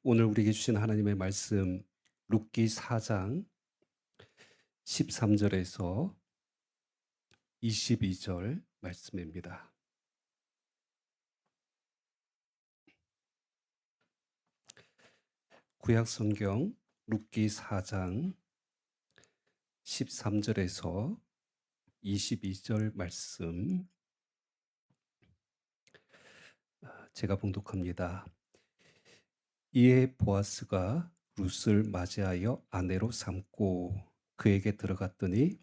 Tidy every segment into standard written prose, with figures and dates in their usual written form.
오늘 우리에게 주신 하나님의 말씀 룻기 4장 13절에서 22절 말씀입니다. 구약 성경 룻기 4장 13절에서 22절 말씀 제가 봉독합니다. 이에 보아스가 룻을 맞이하여 아내로 삼고 그에게 들어갔더니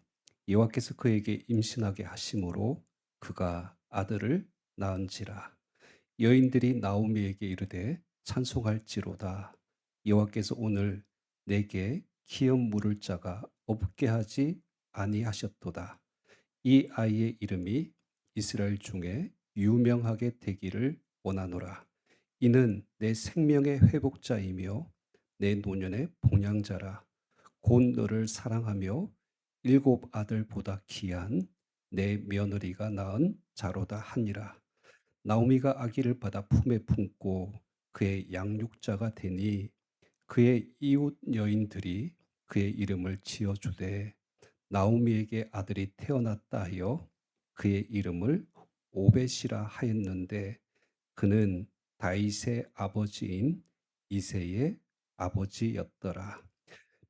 여호와께서 그에게 임신하게 하심으로 그가 아들을 낳은지라. 여인들이 나오미에게 이르되 찬송할지로다. 여호와께서 오늘 내게 기업 물을 자가 없게 하지 아니하셨도다. 이 아이의 이름이 이스라엘 중에 유명하게 되기를 원하노라. 이는 내 생명의 회복자이며 내 노년의 봉양자라. 곧 너를 사랑하며 일곱 아들보다 귀한 내 며느리가 낳은 자로다 하니라. 나오미가 아기를 받아 품에 품고 그의 양육자가 되니 그의 이웃 여인들이 그의 이름을 지어주되 나오미에게 아들이 태어났다 하여 그의 이름을 오벳이라 하였는데 그는 다윗의 아버지인 이새의 아버지였더라.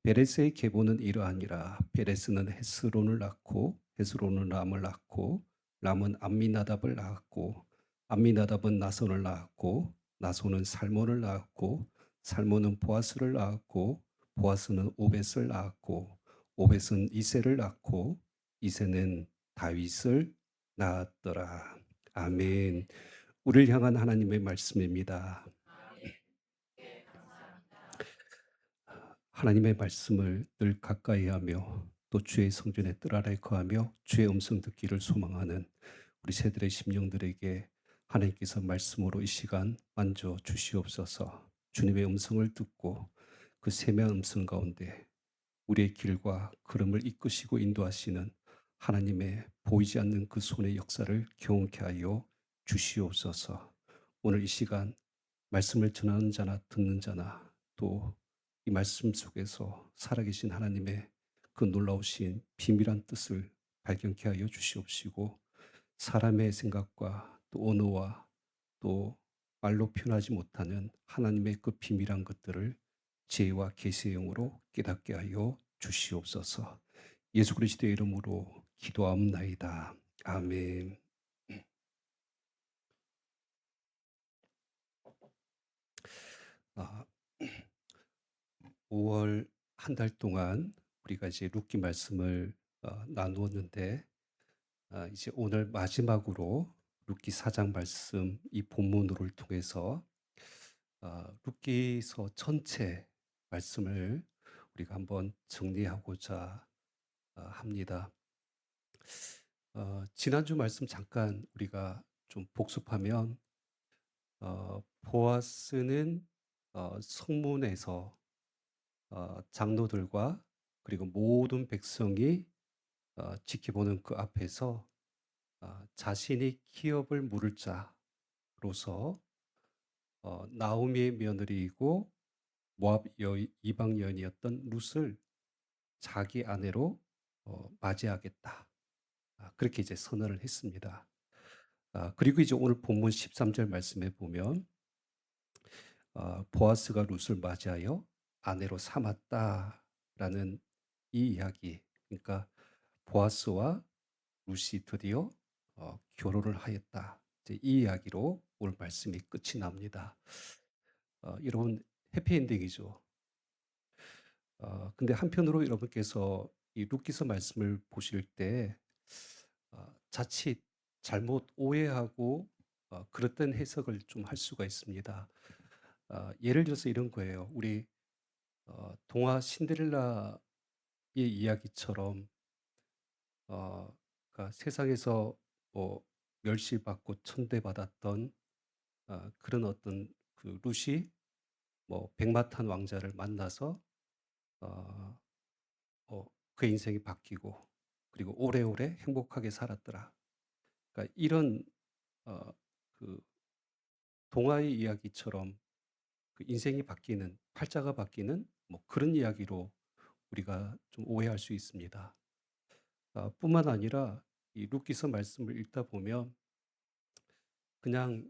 베레스의 계보는 이러하니라. 베레스는 헤스론을 낳고 헤스론은 람을 낳고 람은 암미나답을 낳았고 암미나답은 나손을 낳았고 나손은 살몬을 낳았고 살몬은 보아스를 낳았고 보아스는 오벳을 낳았고 오벳은 이새를 낳고 이새는 다윗을 낳았더라. 아멘. 우리를 향한 하나님의 말씀입니다. 하나님의 말씀을 늘 가까이 하며 또 주의 성전에 뜰 아래 거하며 주의 음성 듣기를 소망하는 우리 새들의 심령들에게 하나님께서 말씀으로 이 시간 만져 주시옵소서. 주님의 음성을 듣고 그 세미한 음성 가운데 우리의 길과 걸음을 이끄시고 인도하시는 하나님의 보이지 않는 그 손의 역사를 경험케 하여 주시옵소서. 오늘 이 시간 말씀을 전하는 자나 듣는 자나 또 이 말씀 속에서 살아계신 하나님의 그 놀라우신 비밀한 뜻을 발견케 하여 주시옵시고 사람의 생각과 또 언어와 또 말로 표현하지 못하는 하나님의 그 비밀한 것들을 지혜와 계시의 영으로 깨닫게 하여 주시옵소서. 예수 그리스도의 이름으로 기도하옵나이다. 아멘. 5월 한 달 동안 우리가 이제 룻기 말씀을 나누었는데 이제 오늘 마지막으로 룻기 4장 말씀 이 본문으로를 통해서 룻기서 전체 말씀을 우리가 한번 정리하고자 합니다. 지난주 말씀 잠깐 우리가 좀 복습하면 보아스는 성문에서 장로들과 그리고 모든 백성이 지켜보는 그 앞에서 자신이 기업을 물을 자로서 나오미의 며느리이고 모압 이방 여인이었던 룻을 자기 아내로 맞이하겠다. 그렇게 이제 선언을 했습니다. 그리고 이제 오늘 본문 13절 말씀에 보면 보아스가 룻을 맞이하여 아내로 삼았다라는 이 이야기. 그러니까 보아스와 룻이 드디어 결혼을 하였다. 이제 이 이야기로 오늘 말씀이 끝이 납니다. 여러분 해피엔딩이죠. 근데 한편으로 여러분께서 이 룻기서 말씀을 보실 때 자칫 잘못 오해하고 그릇된 해석을 좀 할 수가 있습니다. 예를 들어서 이런 거예요. 우리 동화 신데렐라의 이야기처럼 그러니까 세상에서 뭐 멸시받고 천대받았던 그런 어떤 그 룻이 뭐 백마탄 왕자를 만나서 어, 그 인생이 바뀌고 그리고 오래오래 행복하게 살았더라. 그러니까 이런 어, 그 동화의 이야기처럼 그 인생이 바뀌는, 팔자가 바뀌는 뭐 그런 이야기로 우리가 좀 오해할 수 있습니다. 뿐만 아니라 이 룻기서 말씀을 읽다 보면 그냥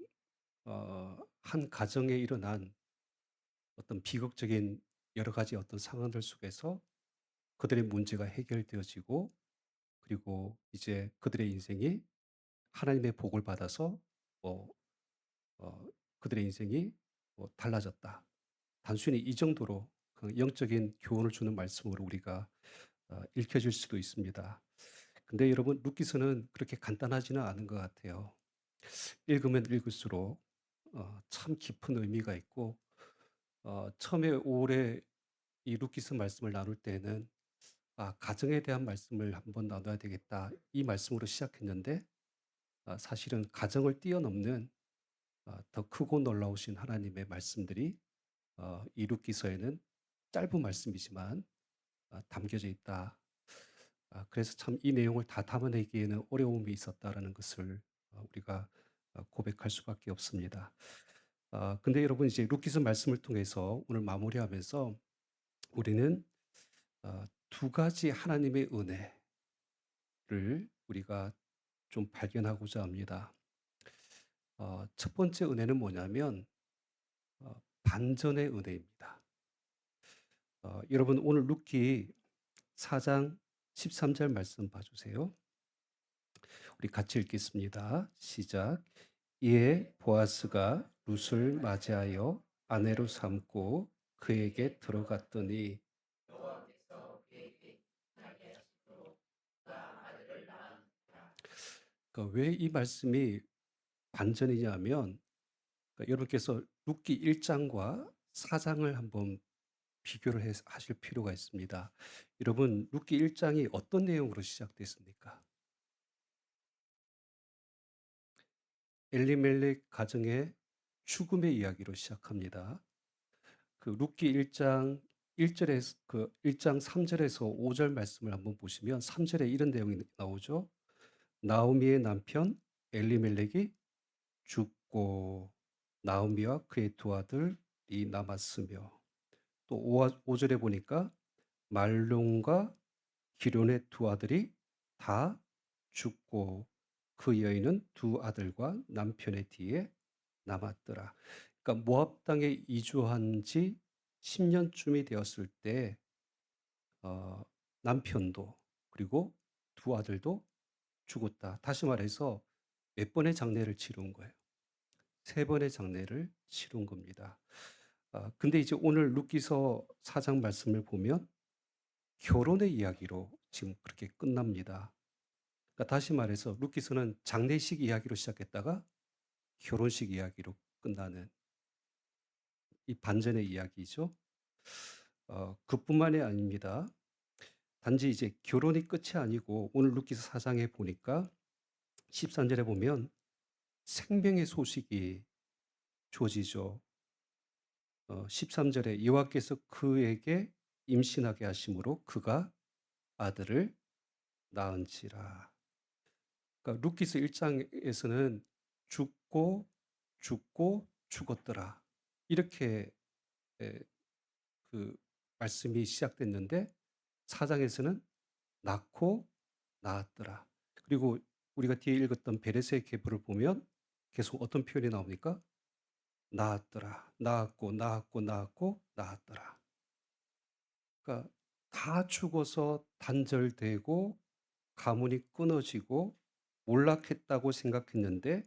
한 가정에 일어난 어떤 비극적인 여러 가지 어떤 상황들 속에서 그들의 문제가 해결되어지고, 그리고 이제 그들의 인생이 하나님의 복을 받아서 뭐 어 그들의 인생이 뭐 달라졌다. 단순히 이 정도로 그 영적인 교훈을 주는 말씀으로 우리가 읽혀질 수도 있습니다. 근데 여러분, 룻기서는 그렇게 간단하지는 않은 것 같아요. 읽으면 읽을수록 참 깊은 의미가 있고, 처음에 올해 이 룻기서 말씀을 나눌 때는 '아, 가정에 대한 말씀을 한번 나눠야 되겠다.' 이 말씀으로 시작했는데, 사실은 가정을 뛰어넘는 더 크고 놀라우신 하나님의 말씀들이 이 룻기서에는 짧은 말씀이지만 담겨져 있다. 그래서 참 이 내용을 다 담아내기에는 어려움이 있었다라는 것을 우리가 고백할 수밖에 없습니다. 근데 여러분, 이제 룻기서 말씀을 통해서 오늘 마무리하면서 우리는 두 가지 하나님의 은혜를 우리가 좀 발견하고자 합니다. 첫 번째 은혜는 뭐냐면 반전의 은혜입니다. 여러분, 오늘 룻기 4장 13절 말씀 봐 주세요. 우리 같이 읽겠습니다. 시작. 이에 보아스가 룻을 맞이하여 아내로 삼고 그에게 들어갔더니. 그러니까 왜 이 말씀이 반전이냐면, 그러니까 여러분께서 룻기 1장과 4장을 한번 비교를 하실 필요가 있습니다. 여러분, 룻기 1장이 어떤 내용으로 시작됐습니까? 엘리멜렉 가정의 죽음의 이야기로 시작합니다. 그 룻기 1장 1절에서 그 1장 3절에서 5절 말씀을 한번 보시면 3절에 이런 내용이 나오죠. 나오미의 남편 엘리멜렉이 죽고 나오미와 그의 두 아들이 남았으며, 또 5절에 보니까 말론과 기론의 두 아들이 다 죽고 그 여인은 두 아들과 남편의 뒤에 남았더라. 그러니까 모압 땅에 이주한 지 10년쯤이 되었을 때 남편도 그리고 두 아들도 죽었다. 다시 말해서 몇 번의 장례를 치룬 거예요. 세 번의 장례를 치룬 겁니다. 근데 이제 오늘 룻기서 4장 말씀을 보면 결혼의 이야기로 지금 그렇게 끝납니다. 그러니까 다시 말해서 룻기서는 장례식 이야기로 시작했다가 결혼식 이야기로 끝나는 이 반전의 이야기죠. 그뿐만이 아닙니다. 단지 이제 결혼이 끝이 아니고 오늘 룻기서 4장에 보니까 13절에 보면 생명의 소식이 주어지죠. 13절에 여호와께서 그에게 임신하게 하심으로 그가 아들을 낳은지라. 그러니까 룻기서 1장에서는 죽고 죽고 죽었더라. 이렇게 그 말씀이 시작됐는데 4장에서는 낳고 낳았더라. 그리고 우리가 뒤에 읽었던 베레스의 계보를 보면 계속 어떤 표현이 나옵니까? 낳았더라. 낳았고 낳았고 낳았고 낳았더라. 그러니까 다 죽어서 단절되고 가문이 끊어지고 몰락했다고 생각했는데,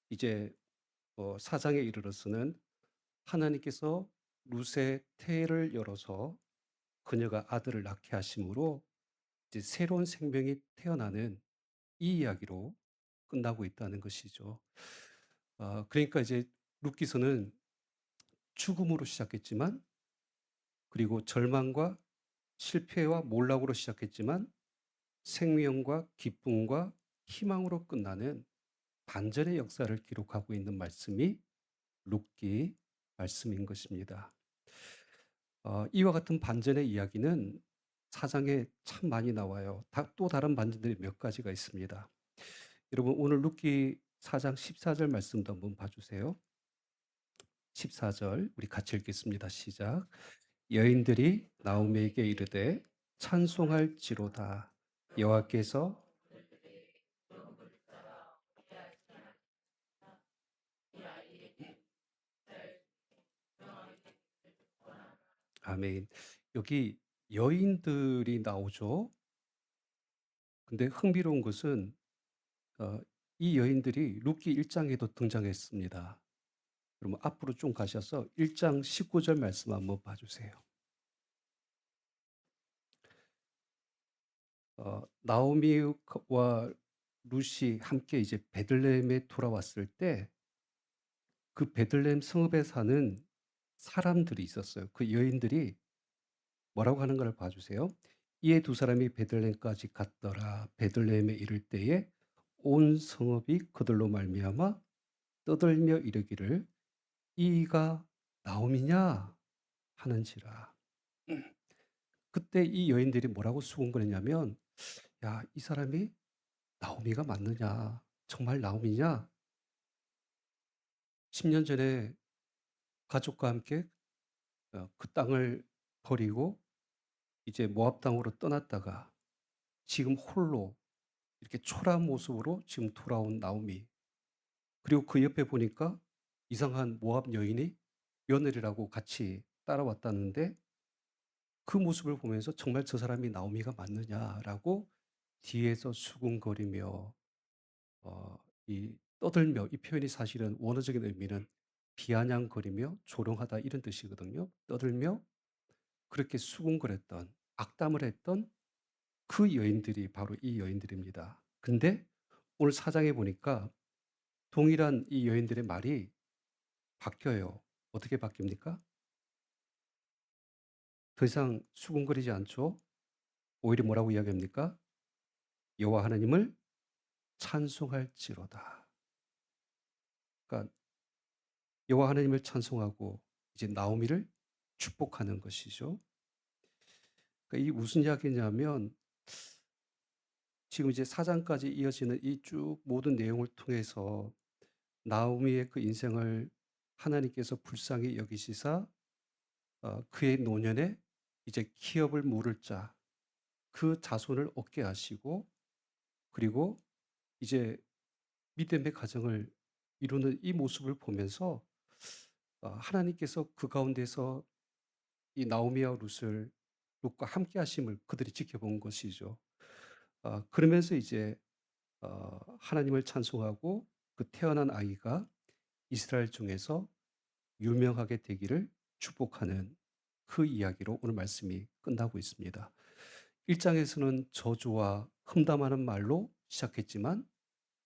이제 4장에 이르러서는 하나님께서 룻의 태를 열어서 그녀가 아들을 낳게 하심으로 이제 새로운 생명이 태어나는 이 이야기로 끝나고 있다는 것이죠. 그러니까 이제 룻기서는 죽음으로 시작했지만, 그리고 절망과 실패와 몰락으로 시작했지만 생명과 기쁨과 희망으로 끝나는 반전의 역사를 기록하고 있는 말씀이 룻기 말씀인 것입니다. 이와 같은 반전의 이야기는 사장에 참 많이 나와요. 또 다른 반전들이 몇 가지가 있습니다. 여러분, 오늘 룻기 4장 14절 말씀도 한번 봐주세요. 14절 우리 같이 읽겠습니다. 시작. 여인들이 나오미에게 이르되 찬송할지로다. 여호와께서 아멘. 여기 여인들이 나오죠. 근데 흥미로운 것은 어, 이 여인들이 룻기 1장에도 등장했습니다. 그러면 앞으로 좀 가셔서 1장 19절 말씀 한번 봐주세요. 나오미와 룻이 함께 이제 베들레헴에 돌아왔을 때 그 베들레헴 성읍에 사는 사람들이 있었어요. 그 여인들이 뭐라고 하는 걸 봐주세요. 이에 두 사람이 베들레헴까지 갔더라. 베들레헴에 이를 때에 온 성읍이 그들로 말미암아 떠들며 이르기를 이가 나옴이냐 하는지라. 그때 이 여인들이 뭐라고 수군거렸냐면 야, 이 사람이 나오미가 맞느냐? 정말 나오미냐? 10년 전에 가족과 함께 그 땅을 버리고 이제 모압 땅으로 떠났다가 지금 홀로 이렇게 초라한 모습으로 지금 돌아온 나오미. 그리고 그 옆에 보니까 이상한 모압 여인이 며느리라고 같이 따라왔다는데 그 모습을 보면서 정말 저 사람이 나오미가 맞느냐라고 뒤에서 수군거리며 이 떠들며 이 표현이 사실은 원어적인 의미는 비아냥거리며 조롱하다 이런 뜻이거든요. 떠들며 그렇게 수군거렸던 악담을 했던 그 여인들이 바로 이 여인들입니다. 근데 오늘 4장에 보니까 동일한 이 여인들의 말이 바뀌어요. 어떻게 바뀝니까? 더 이상 수군거리지 않죠. 오히려 뭐라고 이야기합니까? 여호와 하나님을 찬송할지로다. 그러니까 여호와 하나님을 찬송하고 이제 나오미를 축복하는 것이죠. 그러니까 이 무슨 이야기냐면 지금 이제 4장까지 이어지는 이 쭉 모든 내용을 통해서 나오미의 그 인생을 하나님께서 불쌍히 여기시사 그의 노년에 이제 기업을 물을 자, 그 자손을 얻게 하시고 그리고 이제 믿음의 가정을 이루는 이 모습을 보면서 하나님께서 그 가운데서 이 나오미와 룻과 함께 하심을 그들이 지켜본 것이죠. 그러면서 이제 하나님을 찬송하고 그 태어난 아이가 이스라엘 중에서 유명하게 되기를 축복하는 그 이야기로 오늘 말씀이 끝나고 있습니다. 1장에서는 저주와 험담하는 말로 시작했지만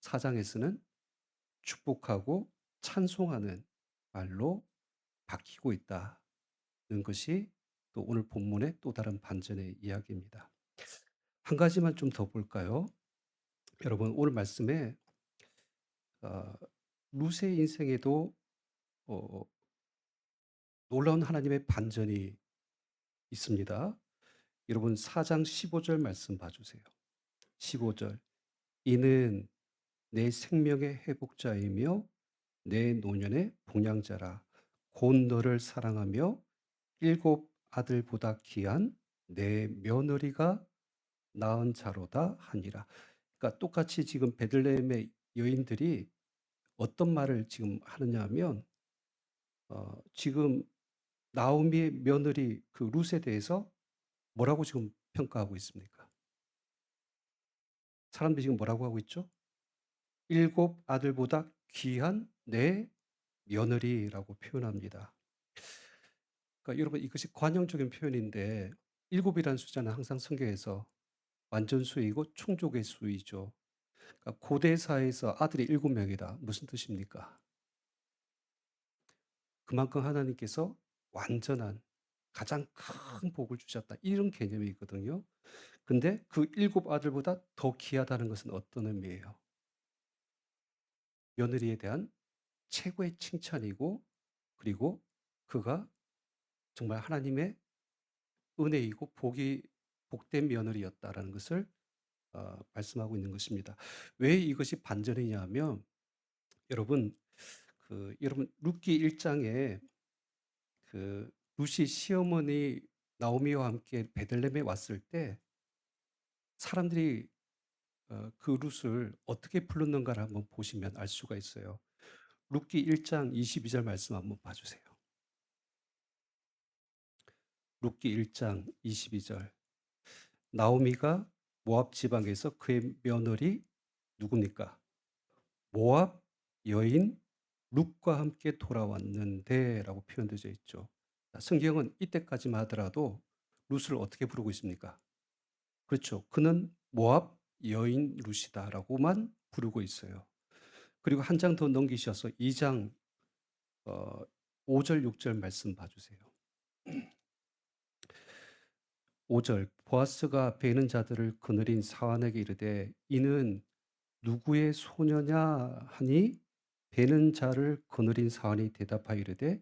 4장에서는 축복하고 찬송하는 말로 바뀌고 있다는 것이 또 오늘 본문의 또 다른 반전의 이야기입니다. 한 가지만 좀 더 볼까요? 여러분 오늘 말씀에 어, 룻의 인생에도 어, 놀라운 하나님의 반전이 있습니다. 여러분 4장 15절 말씀 봐주세요. 15절 이는 내 생명의 회복자이며 내 노년의 봉양자라 곧 너를 사랑하며 일곱 아들보다 귀한 내 며느리가 낳은 자로다 하니라. 그러니까 똑같이 지금 베들레헴의 여인들이 어떤 말을 지금 하느냐 하면 지금 나오미의 며느리 그 룻에 대해서 뭐라고 지금 평가하고 있습니까? 사람들이 지금 뭐라고 하고 있죠? 일곱 아들보다 귀한 내 며느리라고 표현합니다. 그러니까 여러분 이것이 관용적인 표현인데 일곱이라는 숫자는 항상 성경에서 완전수이고 충족의 수이죠. 그러니까 고대 사회에서 아들이 7명이다. 무슨 뜻입니까? 그만큼 하나님께서 완전한 가장 큰 복을 주셨다. 이런 개념이 있거든요. 근데 그 일곱 아들보다 더 귀하다는 것은 어떤 의미예요? 며느리에 대한 최고의 칭찬이고 그리고 그가 정말 하나님의 은혜이고 복된 며느리였다라는 것을 말씀하고 있는 것입니다. 왜 이것이 반전이냐 하면 여러분 여러분 룻기 1 장에 그 룻이 시어머니 나오미와 함께 베들레헴에 왔을 때 사람들이 그 룻을 어떻게 불렀는가를 한번 보시면 알 수가 있어요. 룻기 1장 22절 말씀 한번 봐 주세요. 룻기 1장 22 절. 나오미가 모압 지방에서 그의 며느리 누굽니까? 모압 여인 룻과 함께 돌아왔는데라고 표현되어 있죠. 성경은 이때까지만 하더라도 룻을 어떻게 부르고 있습니까? 그렇죠. 그는 모압 여인 룻이다라고만 부르고 있어요. 그리고 한 장 더 넘기셔서 2장 5절 6절 말씀 봐주세요. 5절 보아스가 베는 자들을 거느린 사환에게 이르되 이는 누구의 소녀냐 하니 베는 자를 거느린 사환이 대답하여 이르되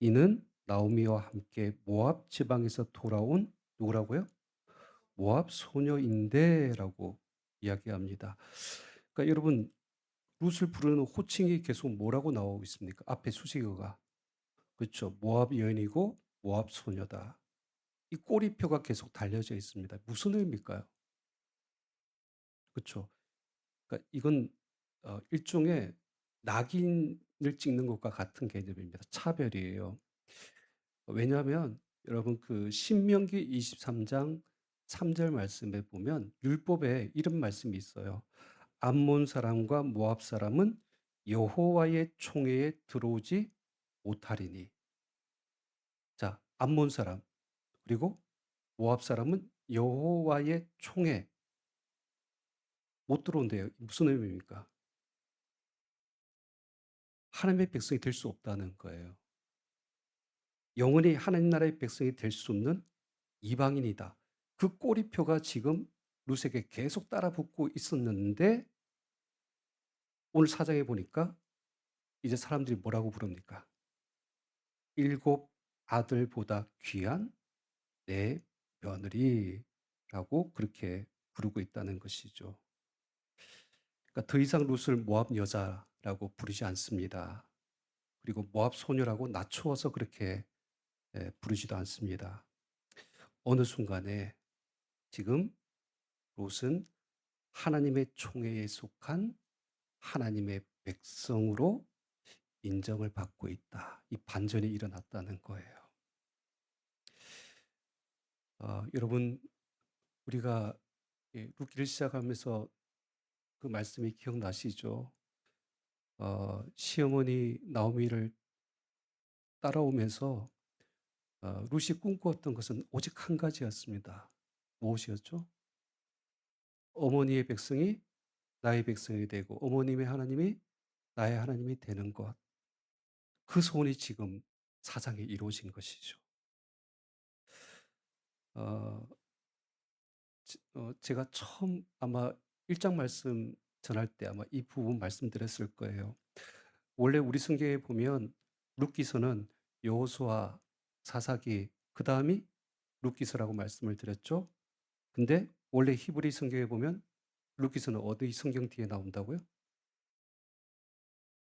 이는 나오미와 함께 모압 지방에서 돌아온 누구라고요? 모압 소녀인데라고 이야기합니다. 그러니까 여러분 룻을 부르는 호칭이 계속 뭐라고 나오고 있습니까? 앞에 수식어가 그렇죠. 모압 여인이고 모압 소녀다. 이 꼬리표가 계속 달려져 있습니다. 무슨 의미일까요? 그렇죠. 그러니까 이건 일종의 낙인을 찍는 것과 같은 개념입니다. 차별이에요. 왜냐하면 여러분 그 신명기 23장 3절 말씀에 보면 율법에 이런 말씀이 있어요. 암몬 사람과 모압 사람은 여호와의 총회에 들어오지 못하리니. 자, 암몬 사람 그리고 모압 사람은 여호와의 총회 못 들어온대요. 무슨 의미입니까? 하나님의 백성이 될 수 없다는 거예요. 영원히 하나님 나라의 백성이 될 수 없는 이방인이다. 그 꼬리표가 지금 룻에게 계속 따라붙고 있었는데 오늘 사장에 보니까 이제 사람들이 뭐라고 부릅니까? 일곱 아들보다 귀한 내 며느리라고 그렇게 부르고 있다는 것이죠. 그러니까 더 이상 룻을 모압 여자라고 부르지 않습니다. 그리고 모압 소녀라고 낮추어서 그렇게 부르지도 않습니다. 어느 순간에 지금 롯은 하나님의 총회에 속한 하나님의 백성으로 인정을 받고 있다. 이 반전이 일어났다는 거예요. 여러분 우리가 룻기를 시작하면서 그 말씀이 기억나시죠? 시어머니 나오미를 따라오면서 룻이 꿈꾸었던 것은 오직 한 가지였습니다. 무엇이었죠? 어머니의 백성이 나의 백성이 되고 어머님의 하나님이 나의 하나님이 되는 것. 그 소원이 지금 사장에 이루어진 것이죠. 어, 제가 처음 아마 1장 말씀 전할 때 아마 이 부분 말씀드렸을 거예요. 원래 우리 성경에 보면 룻기서는 여호수아, 사사기, 그 다음이 룻기서라고 말씀을 드렸죠. 근데 원래 히브리 성경에 보면 룻기서는 어디 성경 뒤에 나온다고요?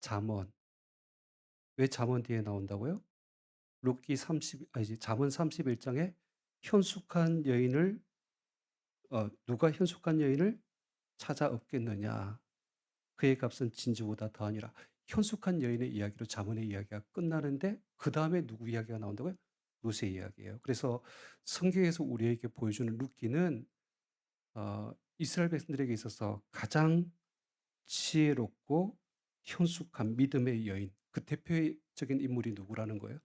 잠언. 왜 잠언 뒤에 나온다고요? 룻기 30 아니지 잠언 31장에 현숙한 여인을 누가 현숙한 여인을 찾아 얻겠느냐. 그의 값은 진주보다 더하니라. 현숙한 여인의 이야기로 잠언의 이야기가 끝나는데 그다음에 누구 이야기가 나온다고요? 룻의 이야기예요. 그래서 성경에서 우리에게 보여주는 룻기는 이스라엘 백성들에게 있어서 가장 지혜롭고 현숙한 믿음의 여인, 그 대표적인 인물이 누구라는 거예요?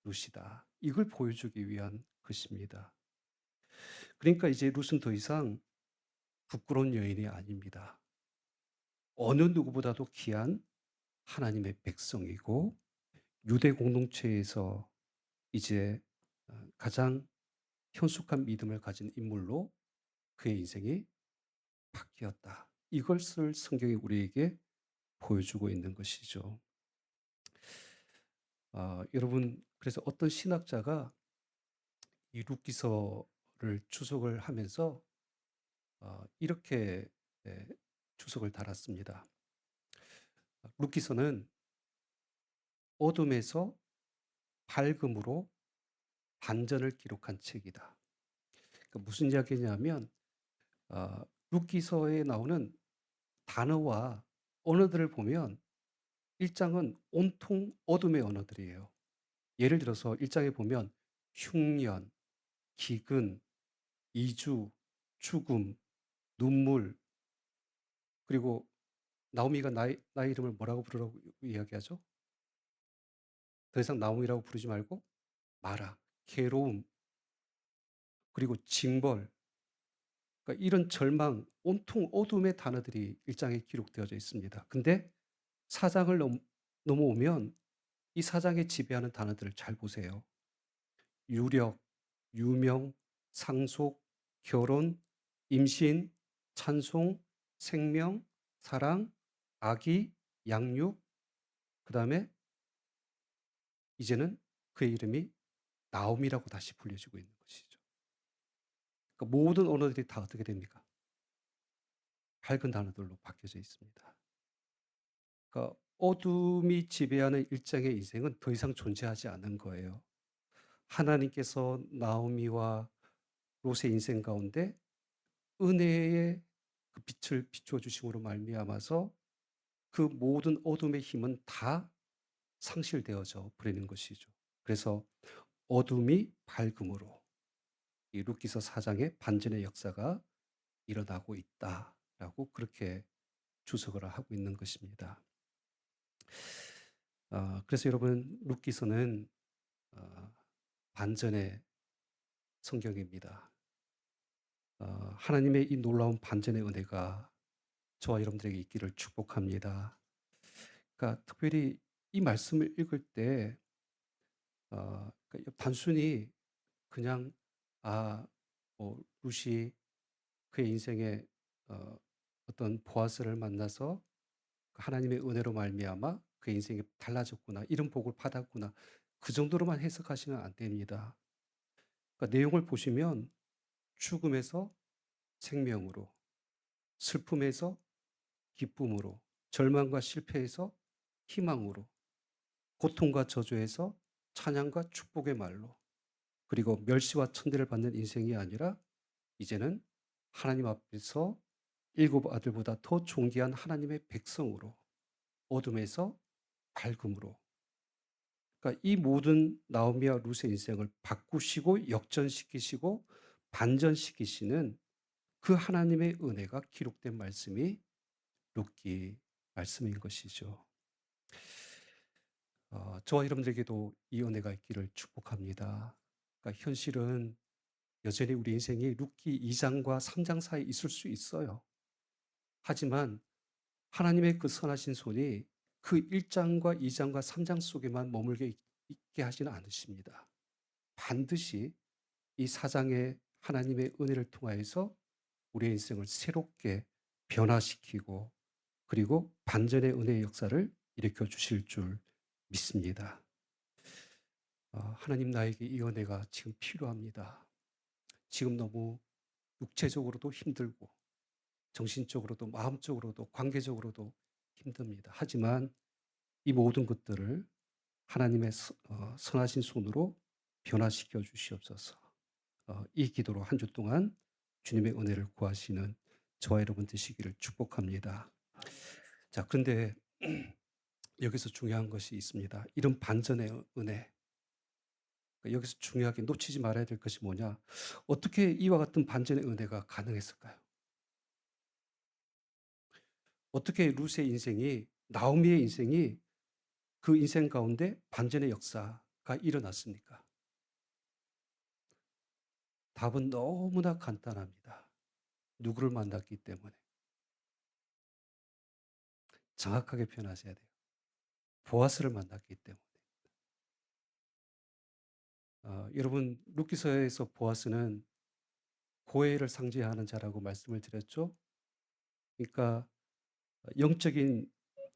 룻이다. 이걸 보여주기 위한 것입니다. 그러니까 이제 룻은 더 이상 부끄러운 여인이 아닙니다. 어느 누구보다도 귀한 하나님의 백성이고 유대 공동체에서 이제 가장 현숙한 믿음을 가진 인물로 그의 인생이 바뀌었다. 이것을 성경이 우리에게 보여주고 있는 것이죠. 여러분 그래서 어떤 신학자가 이 룻기서를 주석을 하면서 이렇게 주석을 달았습니다. 룻기서는 어둠에서 밝음으로 반전을 기록한 책이다. 그러니까 무슨 이야기냐면 룻기서에 나오는 단어와 언어들을 보면 1장은 온통 어둠의 언어들이에요. 예를 들어서 1장에 보면 흉년, 기근, 이주, 죽음, 눈물, 그리고 나오미가 나의 이름을 뭐라고 부르라고 이야기하죠? 더 이상 나오미라고 부르지 말고 마라, 괴로움, 그리고 징벌, 그러니까 이런 절망, 온통 어둠의 단어들이 1장에 기록되어져 있습니다. 근데 4장을 넘어오면 이 4장에 지배하는 단어들을 잘 보세요. 유력, 유명, 상속, 결혼, 임신, 찬송, 생명, 사랑, 아기, 양육, 그 다음에 이제는 그의 이름이 나옴이라고 다시 불려지고 있는 것이죠. 그러니까 모든 언어들이 다 어떻게 됩니까? 밝은 단어들로 바뀌어져 있습니다. 그러니까 어둠이 지배하는 일장의 인생은 더 이상 존재하지 않는 거예요. 하나님께서 나오미와 롯의 인생 가운데 은혜의 그 빛을 비춰 주심으로 말미암아서 그 모든 어둠의 힘은 다 상실되어져 버리는 것이죠. 그래서 어둠이 밝음으로 이 룻기서 4장의 반전의 역사가 일어나고 있다라고 그렇게 주석을 하고 있는 것입니다. 그래서 여러분 룻기서는 반전의 성경입니다. 하나님의 이 놀라운 반전의 은혜가 저와 여러분들에게 있기를 축복합니다. 그러니까 특별히 이 말씀을 읽을 때 그러니까 단순히 그냥 룻이 그의 인생에 어떤 보아스를 만나서 하나님의 은혜로 말미암아 그의 인생이 달라졌구나, 이런 복을 받았구나, 그 정도로만 해석하시면 안 됩니다. 그러니까 내용을 보시면 죽음에서 생명으로, 슬픔에서 기쁨으로, 절망과 실패에서 희망으로, 고통과 저주에서 찬양과 축복의 말로, 그리고 멸시와 천대를 받는 인생이 아니라 이제는 하나님 앞에서 일곱 아들보다 더 존귀한 하나님의 백성으로, 어둠에서 밝음으로, 그러니까 이 모든 나오미와 룻의 인생을 바꾸시고 역전시키시고 반전시키시는 그 하나님의 은혜가 기록된 말씀이 룻기 말씀인 것이죠. 저와 여러분들에게도 이 은혜가 있기를 축복합니다. 그러니까 현실은 여전히 우리 인생이 룻기 2장과 3장 사이에 있을 수 있어요. 하지만 하나님의 그 선하신 손이 그 1장과 2장과 3장 속에만 머물게 있게 하지는 않으십니다. 반드시 이 4장의 하나님의 은혜를 통하여서 우리의 인생을 새롭게 변화시키고 그리고 반전의 은혜의 역사를 일으켜 주실 줄 믿습니다. 하나님, 나에게 이 은혜가 지금 필요합니다. 지금 너무 육체적으로도 힘들고 정신적으로도 마음적으로도 관계적으로도 힘듭니다. 하지만 이 모든 것들을 하나님의 선하신 손으로 변화시켜 주시옵소서. 이 기도로 한 주 동안 주님의 은혜를 구하시는 저와 여러분 되시기를 축복합니다. 자, 그런데 여기서 중요한 것이 있습니다. 이런 반전의 은혜. 여기서 중요하게 놓치지 말아야 될 것이 뭐냐? 어떻게 이와 같은 반전의 은혜가 가능했을까요? 어떻게 룻의 인생이, 나오미의 인생이 그 인생 가운데 반전의 역사가 일어났습니까? 답은 너무나 간단합니다. 누구를 만났기 때문에. 정확하게 표현하셔야 돼요. 보아스를 만났기 때문에. 여러분, 룻기서에서 보아스는 고해를 상징하는 자라고 말씀을 드렸죠. 그러니까 영적인,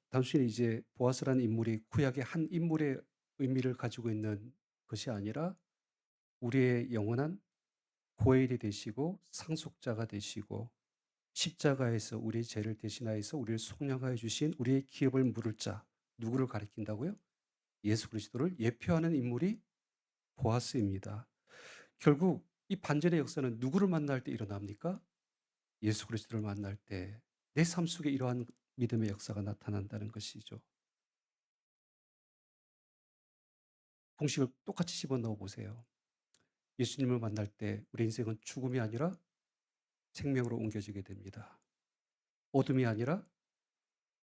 단순히 이제 보아스라는 인물이 구약의 한 인물의 의미를 가지고 있는 것이 아니라 우리의 영원한 고엘이 되시고 상속자가 되시고 십자가에서 우리의 죄를 대신하여서 우리를 속량하여 주신 우리의 기업을 물을 자, 누구를 가리킨다고요? 예수 그리스도를 예표하는 인물이 보아스입니다. 결국 이 반전의 역사는 누구를 만날 때 일어납니까? 예수 그리스도를 만날 때 내 삶 속에 이러한 믿음의 역사가 나타난다는 것이죠. 공식을 똑같이 집어넣어 보세요. 예수님을 만날 때 우리 인생은 죽음이 아니라 생명으로 옮겨지게 됩니다. 어둠이 아니라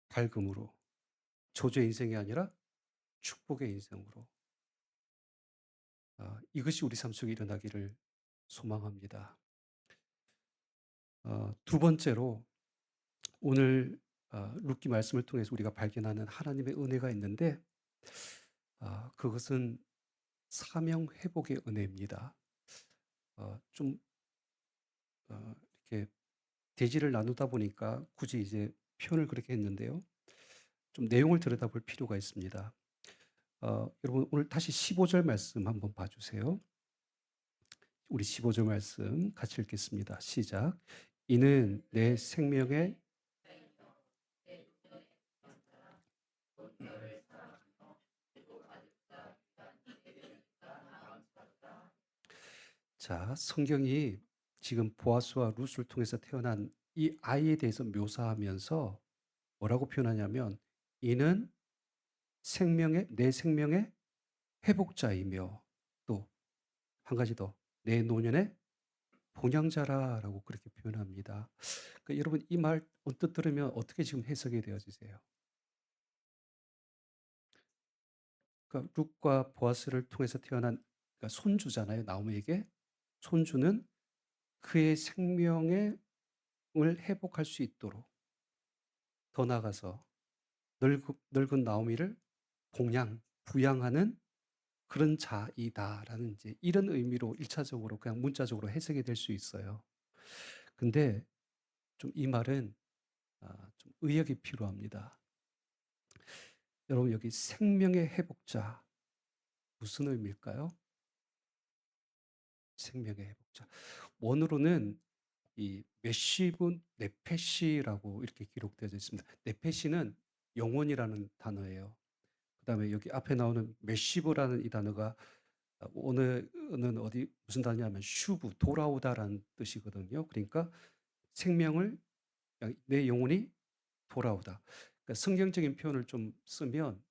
밝음으로, 저주의 인생이 아니라 축복의 인생으로. 이것이 우리 삶 속에 일어나기를 소망합니다. 두 번째로 오늘 룻기 말씀을 통해서 우리가 발견하는 하나님의 은혜가 있는데 그것은 사명 회복의 은혜입니다. 좀 이렇게 대지를 나누다 보니까 굳이 이제 표현을 그렇게 했는데요. 좀 내용을 들여다볼 필요가 있습니다. 여러분 오늘 다시 15절 말씀 한번 봐주세요. 우리 15절 말씀 같이 읽겠습니다. 시작. 이는 내 생명의 자, 성경이 지금 보아스와 룻을 통해서 태어난 이 아이에 대해서 묘사하면서 뭐라고 표현하냐면 이는 내 생명의 회복자이며 또 한 가지 더 내 노년의 봉양자라라고 그렇게 표현합니다. 그러니까 여러분 이 말 언뜻 들으면 어떻게 지금 해석이 되어지세요? 그러니까 룻과 보아스를 통해서 태어난 그러니까 손주잖아요. 나오미에게 손주는 그의 생명을 회복할 수 있도록 더 나아가서 늙은 나오미를 부양하는 그런 자이다라는 이제 이런 의미로 1차적으로 그냥 문자적으로 해석이 될 수 있어요. 근데 좀 이 말은 좀 의역이 필요합니다. 여러분 여기 생명의 회복자 무슨 의미일까요? 생명의 회복자. 원어로는 이 메시브 네페시라고 이렇게 기록되어 있습니다. 네페시는 영혼이라는 단어예요. 그다음에 여기 앞에 나오는 메시브라는 이 단어가 오늘은 어디 무슨 단어냐면 슈브 돌아오다라는 뜻이거든요. 그러니까 생명을 내 영혼이 돌아오다. 그러니까 성경적인 표현을 좀 쓰면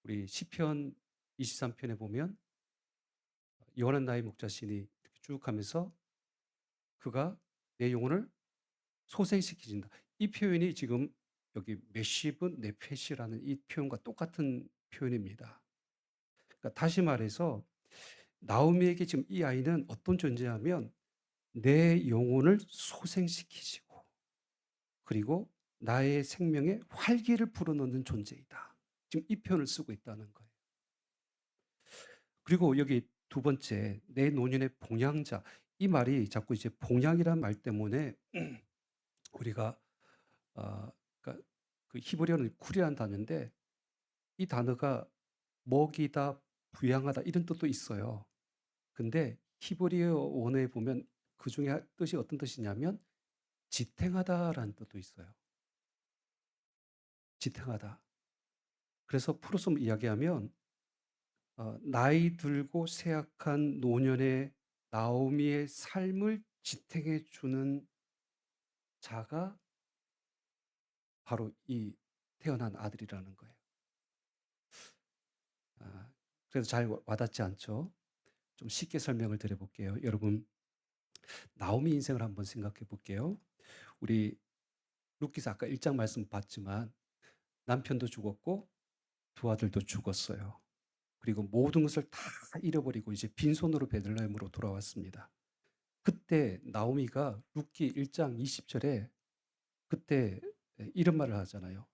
우리 시편 23편에 보면 영원한 나의 목자시니 이렇게 쭉 하면서 그가 내 영혼을 소생시키신다. 이 표현이 지금 여기 메시브 네페시라는 이 표현과 똑같은 표현입니다. 그러니까 다시 말해서 나오미에게 지금 이 아이는 어떤 존재냐면 내 영혼을 소생시키시고 그리고 나의 생명에 활기를 불어넣는 존재이다. 지금 이 표현을 쓰고 있다는 거예요. 그리고 여기 두 번째 내 노년의 봉양자 이 말이 자꾸 이제 봉양이라는 말 때문에 우리가 그러니까 그 히브리어는 쿨이라는 단어인데 이 단어가 먹이다, 부양하다 이런 뜻도 있어요. 근데 히브리어 원어에 보면 그 중에 뜻이 어떤 뜻이냐면 지탱하다라는 뜻도 있어요. 지탱하다. 그래서 풀어서 이야기하면 나이 들고 쇠약한 노년의 나오미의 삶을 지탱해 주는 자가 바로 이 태어난 아들이라는 거예요. 그래서 잘 와닿지 않죠? 좀 쉽게 설명을 드려볼게요. 여러분 나오미 인생을 한번 생각해 볼게요. 우리 룻기서 아까 1장 말씀 봤지만 남편도 죽었고 두 아들도 죽었어요. 그리고 모든 것을 다 잃어버리고 이제 빈손으로 베들레헴으로 돌아왔습니다. 그때 나오미가 룻기 1장 20절에 그때 이런 말을 하잖아요.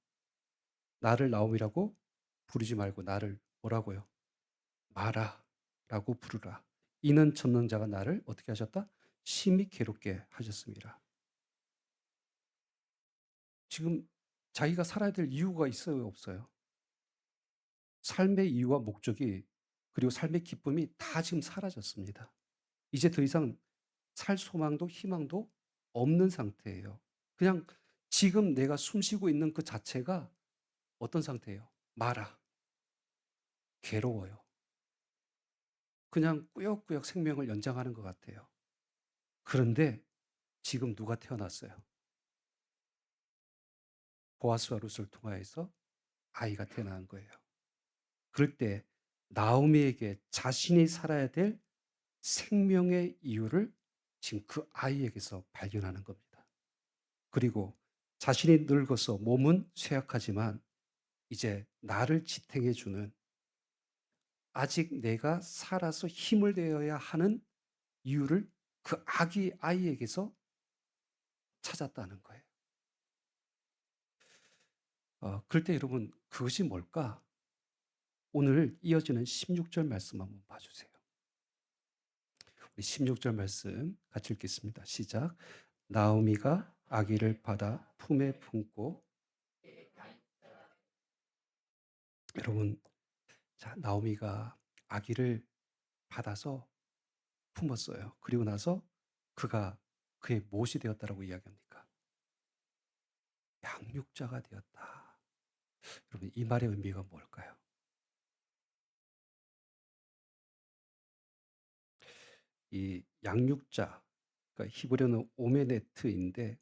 나를 나오미라고 부르지 말고 나를 뭐라고요? 마라라고 부르라. 이는 전능자가 나를 어떻게 하셨다? 심히 괴롭게 하셨습니다. 지금 자기가 살아야 될 이유가 있어요, 없어요? 삶의 이유와 목적이 그리고 삶의 기쁨이 다 지금 사라졌습니다. 이제 더 이상 살 소망도 희망도 없는 상태예요. 그냥 지금 내가 숨쉬고 있는 그 자체가 어떤 상태예요? 마라. 괴로워요. 그냥 꾸역꾸역 생명을 연장하는 것 같아요. 그런데 지금 누가 태어났어요? 보아스와 룻을 통하여서 아이가 태어난 거예요. 그럴 때 나오미에게 자신이 살아야 될 생명의 이유를 지금 그 아이에게서 발견하는 겁니다. 그리고 자신이 늙어서 몸은 쇠약하지만 이제 나를 지탱해 주는, 아직 내가 살아서 힘을 내어야 하는 이유를 그 아기 아이에게서 찾았다는 거예요. 그럴 때 여러분, 그것이 뭘까? 오늘 이어지는 16절 말씀 한번 봐주세요. 우리 16절 말씀 같이 읽겠습니다. 시작. 나오미가 아기를 받아 품에 품고, 여러분, 자, 나오미가 아기를 받아서 품었어요. 그리고 나서 그가 그의 무엇이 되었다라고 이야기합니까? 양육자가 되었다. 여러분, 이 말의 의미가 뭘까요? 이 양육자, 그러니까 히브리어는 오메네트인데,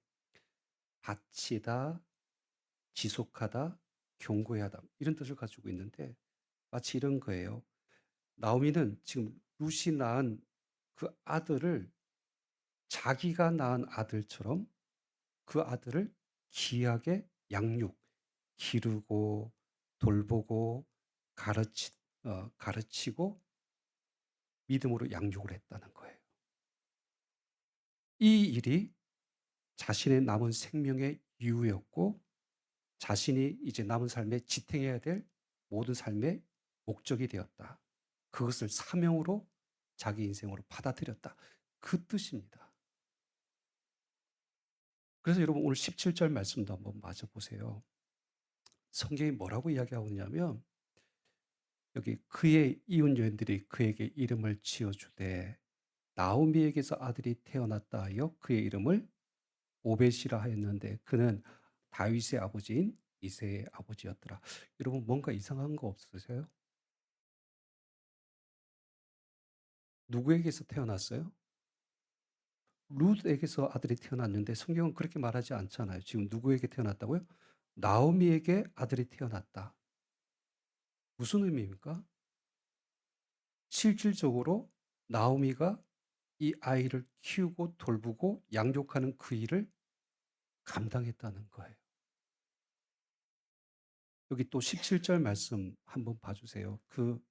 바치다, 지속하다, 경고하다, 이런 뜻을 가지고 있는데, 마치 이런 거예요. 나오미는 지금 룻이 낳은 그 아들을 자기가 낳은 아들처럼 그 아들을 귀하게 양육, 기르고 돌보고 가르치고 믿음으로 양육을 했다는 거예요. 이 일이 자신의 남은 생명의 이유였고, 자신이 이제 남은 삶에 지탱해야 될 모든 삶의 목적이 되었다. 그것을 사명으로 자기 인생으로 받아들였다. 그 뜻입니다. 그래서 여러분, 오늘 17절 말씀도 한번 맞아 보세요. 성경이 뭐라고 이야기하고 있냐면, 여기 그의 이웃 여인들이 그에게 이름을 지어주되 나오미에게서 아들이 태어났다 하여 그의 이름을 오벳이라 하였는데 그는 다윗의 아버지인 이새의 아버지였더라. 여러분, 뭔가 이상한 거 없으세요? 누구에게서 태어났어요? 룻에게서 아들이 태어났는데 성경은 그렇게 말하지 않잖아요. 지금 누구에게 태어났다고요? 나오미에게 아들이 태어났다. 무슨 의미입니까? 실질적으로 나오미가 이 아이를 키우고 돌보고 양육하는 그 일을 감당했다는 거예요. 여기 또 17절 말씀 한번 봐주세요. 그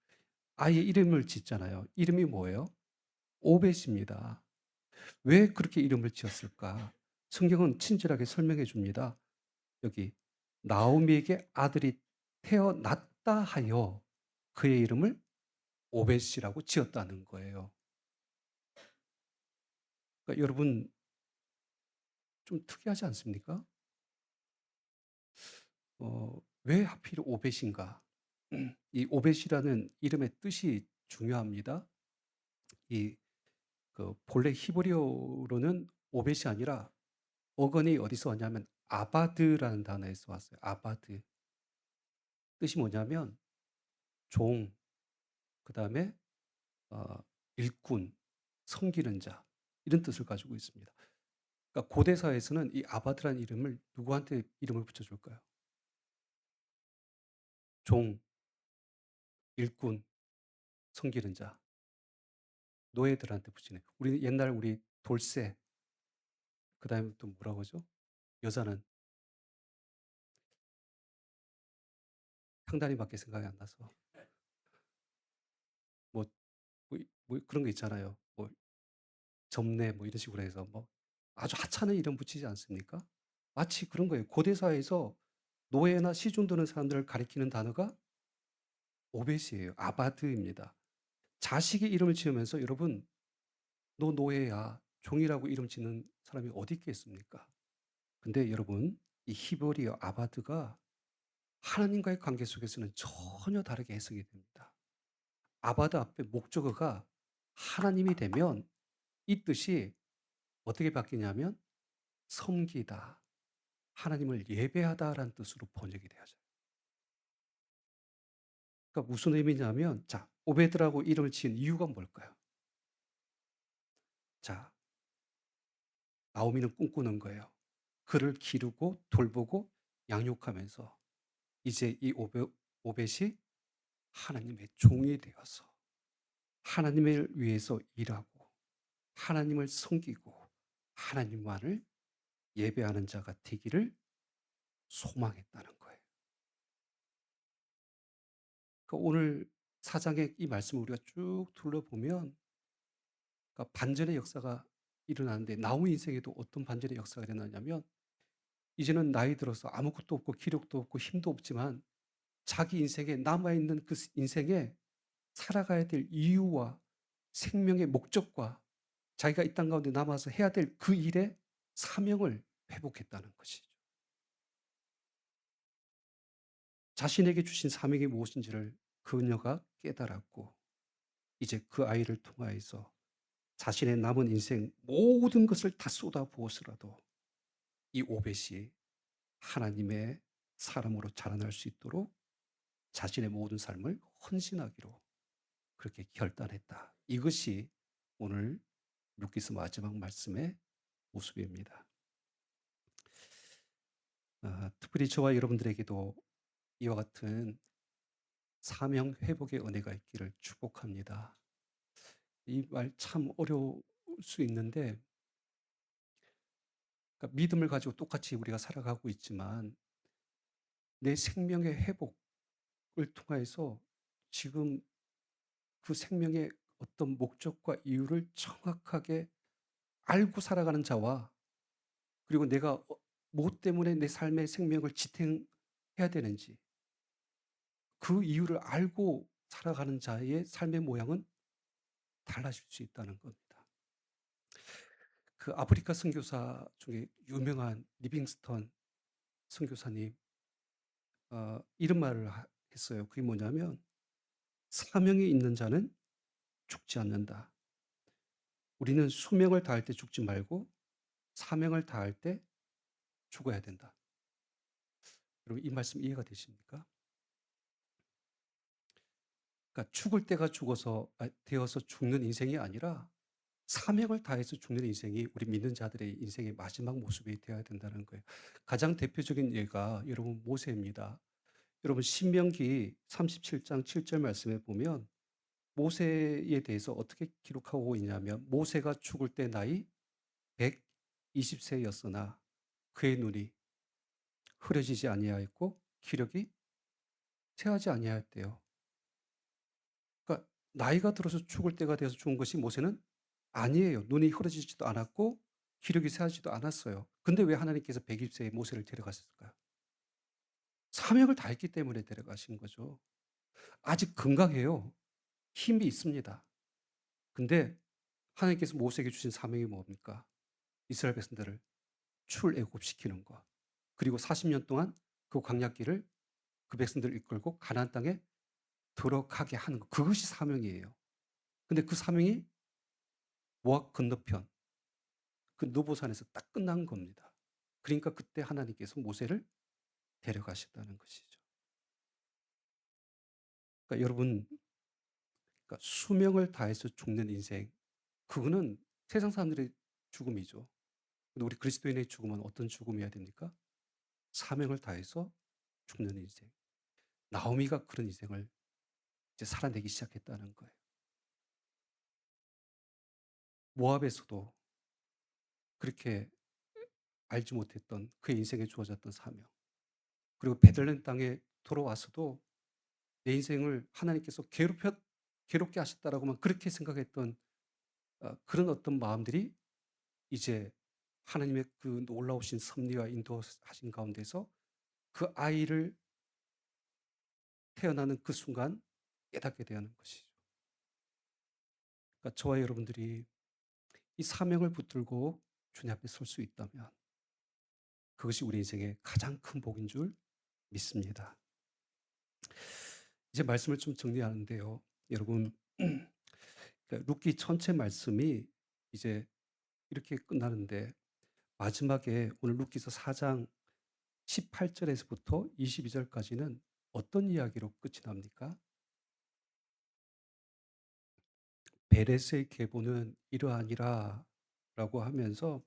아이의 이름을 짓잖아요. 이름이 뭐예요? 오벳입니다. 왜 그렇게 이름을 지었을까? 성경은 친절하게 설명해 줍니다. 여기 나오미에게 아들이 태어났다 하여 그의 이름을 오벳이라고 지었다는 거예요. 그러니까 여러분, 좀 특이하지 않습니까? 왜 하필 오벳인가? 이 오벳이라는 이름의 뜻이 중요합니다. 이 본래 히브리어로는 오벳이 아니라 어근이 어디서 왔냐면 아바드라는 단어에서 왔어요. 아바드. 뜻이 뭐냐면 종, 그다음에 어, 일꾼, 섬기는 자, 이런 뜻을 가지고 있습니다. 그러니까 고대 사회에서는 이 아바드라는 이름을 누구한테 이름을 붙여줄까요? 종, 일꾼, 섬기는 자, 노예들한테 붙이네. 우리 옛날 우리 돌쇠, 그다음에 또 뭐라고 하죠? 여자는 상단이밖에 생각이 안 나서 뭐, 뭐 그런 거 있잖아요. 뭐 점례 뭐 이런 식으로 해서 뭐 아주 하찮은 이름 붙이지 않습니까? 마치 그런 거예요. 고대 사회에서 노예나 시중 드는 사람들을 가리키는 단어가 오벳이에요. 아바드입니다. 자식의 이름을 지으면서 여러분, 너 노예야, 종이라고 이름 짓는 사람이 어디 있겠습니까? 근데 여러분, 이 히브리어 아바드가 하나님과의 관계 속에서는 전혀 다르게 해석이 됩니다. 아바드 앞에 목적어가 하나님이 되면 이 뜻이 어떻게 바뀌냐면 섬기다, 하나님을 예배하다라는 뜻으로 번역이 되어져요. 그러니까 무슨 의미냐면 자, 오베드라고 이름을 지은 이유가 뭘까요? 자, 나오미는 꿈꾸는 거예요. 그를 기르고 돌보고 양육하면서 이제 이 오벳이 하나님의 종이 되어서 하나님을 위해서 일하고 하나님을 섬기고 하나님만을 예배하는 자가 되기를 소망했다는 거예요. 그러니까 오늘 사장의 이 말씀을 우리가 쭉 둘러보면 그러니까 반전의 역사가 일어나는데 나오미 인생에도 어떤 반전의 역사가 일어나냐면 이제는 나이 들어서 아무것도 없고 기력도 없고 힘도 없지만 자기 인생에 남아있는 그 인생에 살아가야 될 이유와 생명의 목적과 자기가 이 땅 가운데 남아서 해야 될 그 일의 사명을 회복했다는 것이죠. 자신에게 주신 사명이 무엇인지를 그녀가 깨달았고 이제 그 아이를 통하여서 자신의 남은 인생 모든 것을 다 쏟아부어서라도 이 오벳이 하나님의 사람으로 자라날 수 있도록 자신의 모든 삶을 헌신하기로 그렇게 결단했다. 이것이 오늘 룻기서 마지막 말씀의 모습입니다. 특별히 저와 여러분들에게도 이와 같은 사명 회복의 은혜가 있기를 축복합니다. 이 말 참 어려울 수 있는데 그러니까 믿음을 가지고 똑같이 우리가 살아가고 있지만 내 생명의 회복을 통해서 지금 그 생명의 어떤 목적과 이유를 정확하게 알고 살아가는 자와 그리고 내가 뭐 때문에 내 삶의 생명을 지탱해야 되는지 그 이유를 알고 살아가는 자의 삶의 모양은 달라질 수 있다는 겁니다. 그 아프리카 선교사 중에 유명한 리빙스턴 선교사님 이런 말을 했어요. 그게 뭐냐면 사명이 있는 자는 죽지 않는다. 우리는 수명을 다할 때 죽지 말고 사명을 다할 때 죽어야 된다. 여러분 이 말씀 이해가 되십니까? 그러니까 죽을 때가 되어서 죽는 인생이 아니라 사명을 다해서 죽는 인생이 우리 믿는 자들의 인생의 마지막 모습이 되어야 된다는 거예요. 가장 대표적인 예가 여러분 모세입니다. 여러분 신명기 37장 7절 말씀에 보면 모세에 대해서 어떻게 기록하고 있냐면 모세가 죽을 때 나이 120세였으나 그의 눈이 흐려지지 아니하였고 기력이 쇠하지 아니하였대요. 그러니까 나이가 들어서 죽을 때가 되어서 죽은 것이 모세는 아니에요. 눈이 흐려지지도 않았고 기력이 쇠하지도 않았어요. 근데 왜 하나님께서 120세에 모세를 데려가셨을까요? 사명을 다했기 때문에 데려가신 거죠. 아직 건강해요. 힘이 있습니다. 근데 하나님께서 모세에게 주신 사명이 뭡니까? 이스라엘 백성들을 출애굽시키는 것. 그리고 40년 동안 그 광야길을 그 백성들을 이끌고 가나안 땅에 들어가게 하는 것. 그것이 사명이에요. 근데 그 사명이 모압 건너편 그 느보산에서 딱 끝난 겁니다. 그러니까 그때 하나님께서 모세를 데려가셨다는 것이죠. 그러니까 여러분, 그러니까 수명을 다해서 죽는 인생, 그거는 세상 사람들의 죽음이죠. 근데 우리 그리스도인의 죽음은 어떤 죽음이어야 됩니까? 사명을 다해서 죽는 인생. 나오미가 그런 인생을 이제 살아내기 시작했다는 거예요. 모압에서도 그렇게 알지 못했던 그의 인생에 주어졌던 사명. 그리고 베들레헴 땅에 돌아와서도 내 인생을 하나님께서 괴롭게 하셨다라고만 그렇게 생각했던 그런 어떤 마음들이 이제 하나님의 그 놀라우신 섭리와 인도하신 가운데서 그 아이를 태어나는 그 순간 깨닫게 되는 것이죠. 그러니까 저와 여러분들이 이 사명을 붙들고 주님 앞에 설 수 있다면 그것이 우리 인생의 가장 큰 복인 줄 믿습니다. 이제 말씀을 좀 정리하는데요. 여러분, 그러니까 룻기 전체 말씀이 이제 이렇게 끝나는데 마지막에 오늘 룻기서 4장 18절에서부터 22절까지는 어떤 이야기로 끝이 납니까? 베레스의 계보는 이러하니라라고 하면서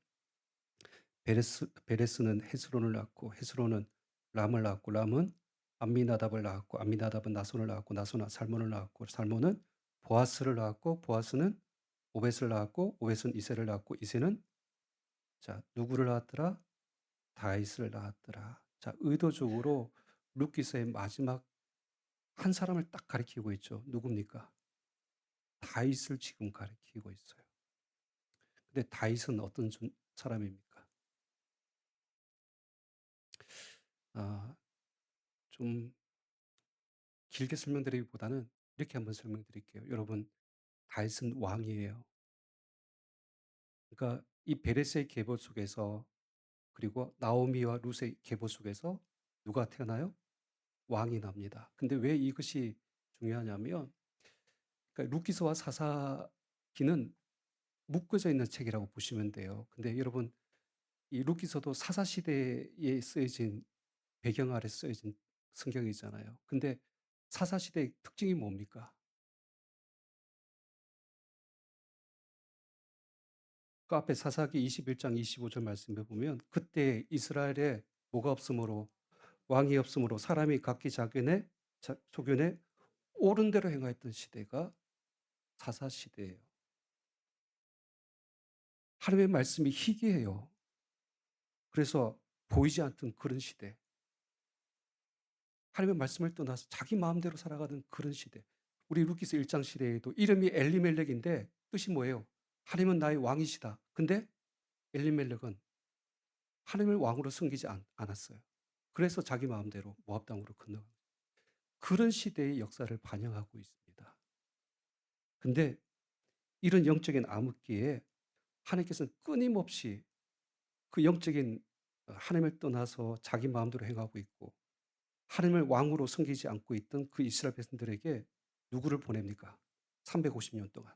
베레스는 헤스론을 낳고 헤스론은 람을 낳았고 람은 암미나답을 낳았고 암미나답은 나손을 낳았고 나손은 살몬을 낳았고 살몬은 보아스를 낳았고 보아스는 오벳을 낳았고 오벳은 이새를 낳았고 이새는 자 누구를 낳았더라? 다윗을 낳았더라. 자 의도적으로 룻기서의 마지막 한 사람을 딱 가리키고 있죠. 누굽니까? 다윗을 지금 가리키고 있어요. 근데 다윗은 어떤 사람입니까? 아, 좀 길게 설명드리기보다는 이렇게 한번 설명드릴게요. 여러분, 다윗은 왕이에요. 그러니까 이 베레스의 계보 속에서 그리고 나오미와 룻의 계보 속에서 누가 태어나요? 왕이 납니다. 근데 왜 이것이 중요하냐면, 그러니까 룻기서와 사사기는 묶어져 있는 책이라고 보시면 돼요. 근데 여러분, 이 룻기서도 사사 시대에 쓰여진 배경 아래 쓰여진 성경이잖아요. 근데 사사 시대의 특징이 뭡니까? 그 앞에 사사기 21장 25절 말씀해 보면 그때 이스라엘에 뭐가 없으므로 왕이 없으므로 사람이 각기 자기네 소견에 옳은 대로 행하였던 시대가 사사 시대예요. 하나님의 말씀이 희귀해요. 그래서 보이지 않던 그런 시대. 하나님의 말씀을 떠나서 자기 마음대로 살아가는 그런 시대. 우리 루키스 1장 시대에도 이름이 엘리멜렉인데 뜻이 뭐예요? 하나님은 나의 왕이시다. 근데 엘리멜렉은 하나님을 왕으로 섬기지 않았어요. 그래서 자기 마음대로 모압 땅으로 건너간 그런 시대의 역사를 반영하고 있습니다. 근데 이런 영적인 암흑기에 하나님께서는 끊임없이 그 영적인 하나님을 떠나서 자기 마음대로 행하고 있고 하나님을 왕으로 섬기지 않고 있던 그 이스라엘 백성들에게 누구를 보냅니까? 350년 동안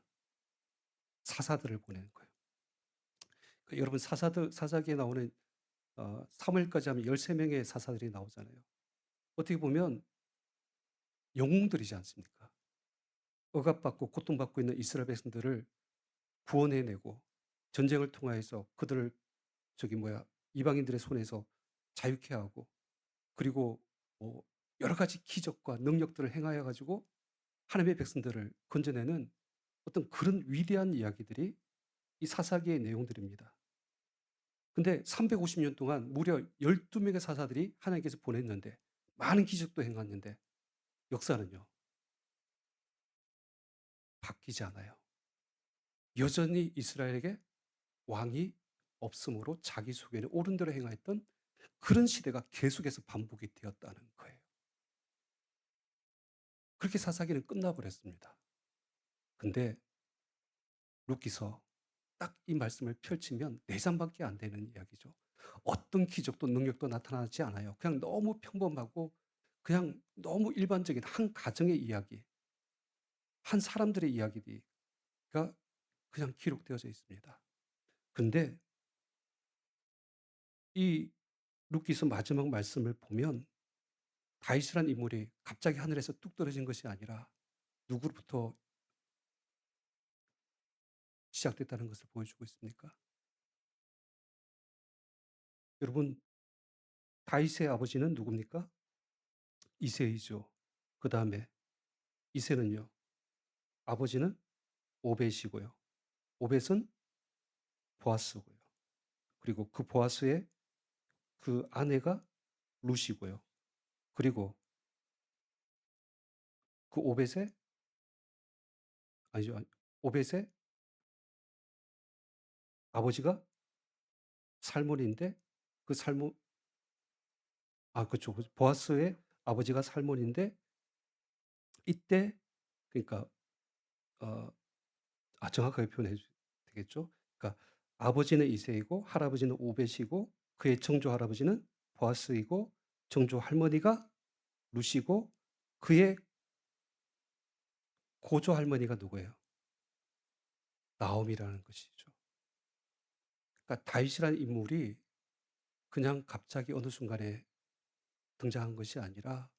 사사들을 보내는 거예요. 그러니까 여러분 사사기에 나오는 사무엘까지 하면 13명의 사사들이 나오잖아요. 어떻게 보면 영웅들이지 않습니까? 억압받고 고통받고 있는 이스라엘 백성들을 구원해내고 전쟁을 통하여서 그들을 이방인들의 손에서 자유케 하고 그리고 뭐 여러 가지 기적과 능력들을 행하여 가지고 하나님의 백성들을 건져내는 어떤 그런 위대한 이야기들이 이 사사기의 내용들입니다. 근데 350년 동안 무려 12명의 사사들이 하나님께서 보냈는데 많은 기적도 행했는데 역사는요. 바뀌지 않아요. 여전히 이스라엘에게 왕이 없으므로 자기 소견에 옳은 대로 행하였던 그런 시대가 계속해서 반복이 되었다는 거예요. 그렇게 사사기는 끝나버렸습니다. 근데 룻기서 딱 이 말씀을 펼치면 4장밖에 안 되는 이야기죠. 어떤 기적도 능력도 나타나지 않아요. 그냥 너무 평범하고 그냥 너무 일반적인 한 가정의 이야기, 한 사람들의 이야기가 그냥 기록되어져 있습니다. 근데 이 룻기서 마지막 말씀을 보면 다윗이라는 인물이 갑자기 하늘에서 뚝 떨어진 것이 아니라 누구로부터 시작됐다는 것을 보여주고 있습니까? 여러분, 다윗의 아버지는 누굽니까? 이새이죠. 그 다음에 이새는요, 아버지는 오벳이고요. 오벳은 보아스고요. 그리고 그 보아스의 그 아내가 룻이고요. 그리고 그 오벳의, 아니죠. 오벳의 아버지가 살몬인데 그 살몬, 그렇죠. 보아스의 아버지가 살몬인데 이때 그러니까 어, 정확하게 표현해 되겠죠. 그러니까 아버지는 이새이고 할아버지는 오벳이고 그의 정조 할아버지는 보아스이고 정조 할머니가 룻이고 그의 고조 할머니가 누구예요? 나옴이라는 것이죠. 그러니까 다윗이라는 인물이 그냥 갑자기 어느 순간에 등장한 것이 아니라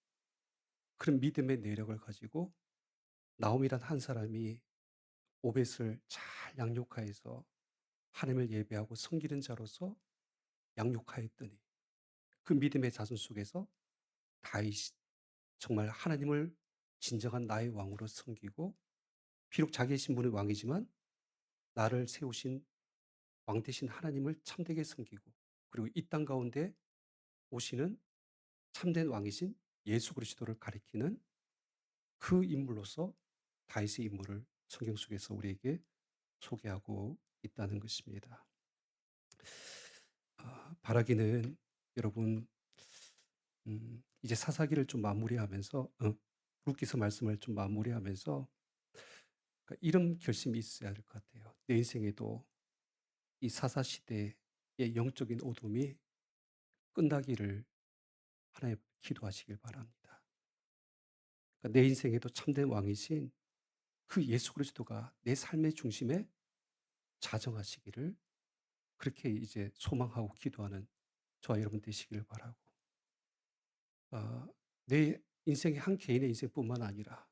그런 믿음의 내력을 가지고 나옴이란 한 사람이 오벳을 잘 양육하여서 하나님을 예배하고 섬기는 자로서 양육하였더니 그 믿음의 자손 속에서 다윗이 정말 하나님을 진정한 나의 왕으로 섬기고 비록 자기의 신분은 왕이지만 나를 세우신 왕 대신 하나님을 참되게 섬기고 그리고 이 땅 가운데 오시는 참된 왕이신 예수 그리스도를 가리키는 그 인물로서 다윗의 인물을 성경 속에서 우리에게 소개하고 있다는 것입니다. 바라기는 여러분 이제 사사기를 좀 마무리하면서 룻기서 말씀을 좀 마무리하면서 그러니까 이런 결심이 있어야 될 것 같아요. 내 인생에도 이 사사 시대의 영적인 어둠이 끝나기를 하나님 기도하시길 바랍니다. 그러니까 내 인생에도 참된 왕이신 그 예수 그리스도가 내 삶의 중심에 자정하시기를 그렇게 이제 소망하고 기도하는 저와 여러분 되시기를 바라고 내 인생의 한 개인의 인생뿐만 아니라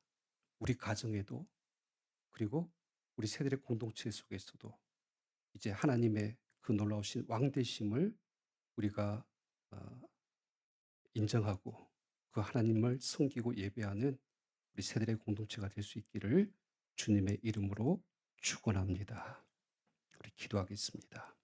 우리 가정에도 그리고 우리 세대의 공동체 속에서도 이제 하나님의 그 놀라우신 왕 되심을 우리가 어 인정하고 그 하나님을 섬기고 예배하는 우리 세대의 공동체가 될 수 있기를 주님의 이름으로 축원합니다. 우리 기도하겠습니다.